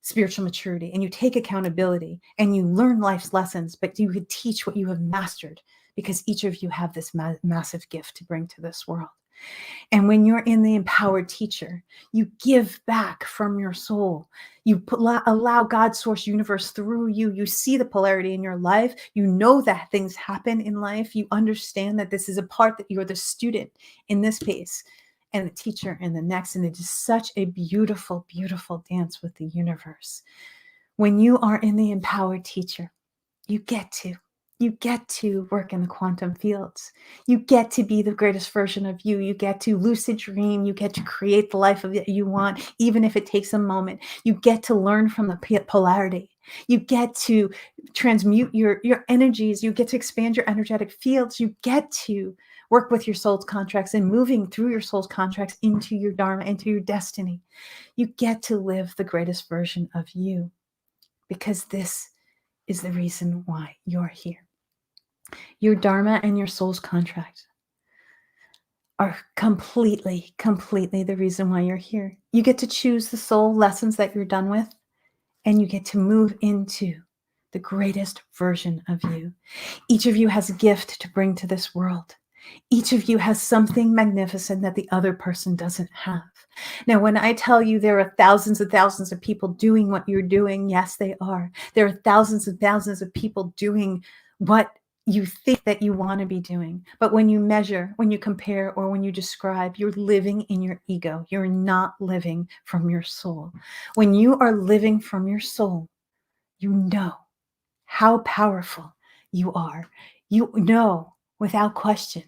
spiritual maturity, and you take accountability, and you learn life's lessons, but you could teach what you have mastered because each of you have this massive gift to bring to this world. And when you're in the empowered teacher, you give back from your soul. You allow God's source universe through you. You see the polarity in your life. You know that things happen in life. You understand that this is a part that you're the student in this space and the teacher in the next. And it is such a beautiful, beautiful dance with the universe. When you are in the empowered teacher, you get to work in the quantum fields. You get to be the greatest version of you. You get to lucid dream. You get to create the life that you want, even if it takes a moment. You get to learn from the polarity. You get to transmute your energies. You get to expand your energetic fields. You get to work with your soul's contracts and moving through your soul's contracts into your dharma, into your destiny. You get to live the greatest version of you, because this is the reason why you're here. Your dharma and your soul's contract are completely the reason why you're here. You get to choose the soul lessons that you're done with, and you get to move into the greatest version of you. Each of you has a gift to bring to this world. Each of you has something magnificent that the other person doesn't have. Now, when I tell you there are thousands and thousands of people doing what you're doing, yes, they are. There are thousands and thousands of people doing what you think that you want to be doing. But when you measure, when you compare, or when you describe, you're living in your ego. You're not living from your soul. When you are living from your soul, you know how powerful you are. You know without question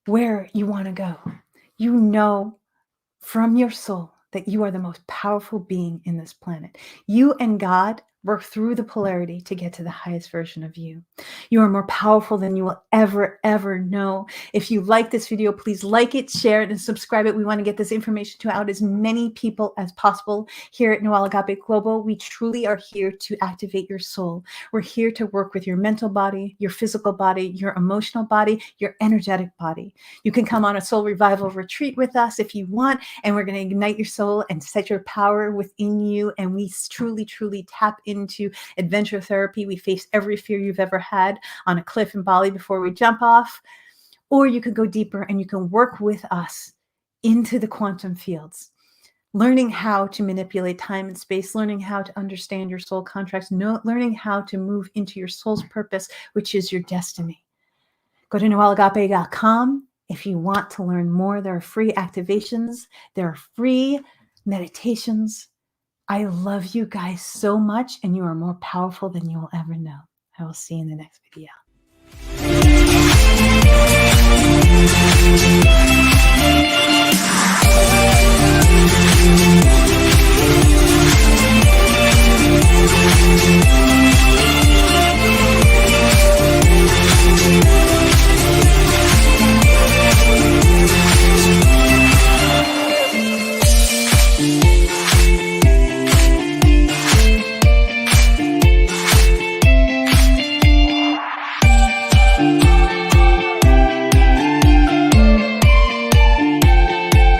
where you want to go. You know from your soul that you are the most powerful being in this planet. You and God work through the polarity to get to the highest version of you. You are more powerful than you will ever know. If you like this video, please like it, share it, and subscribe it. We want to get this information to out as many people as possible. Here at Noelle Agape Global, we truly are here to activate your soul. We're here to work with your mental body, your physical body, your emotional body, your energetic body. You can come on a soul revival retreat with us if you want, and we're going to ignite your soul and set your power within you. And we truly tap into adventure therapy. We face every fear you've ever had on a cliff in Bali before we jump off. Or you could go deeper and you can work with us into the quantum fields, learning how to manipulate time and space, learning how to understand your soul contracts, learning how to move into your soul's purpose, which is your destiny. Go to noelleagape.com. If you want to learn more, there are free activations, there are free meditations. I love you guys so much, and you are more powerful than you will ever know. I will see you in the next video.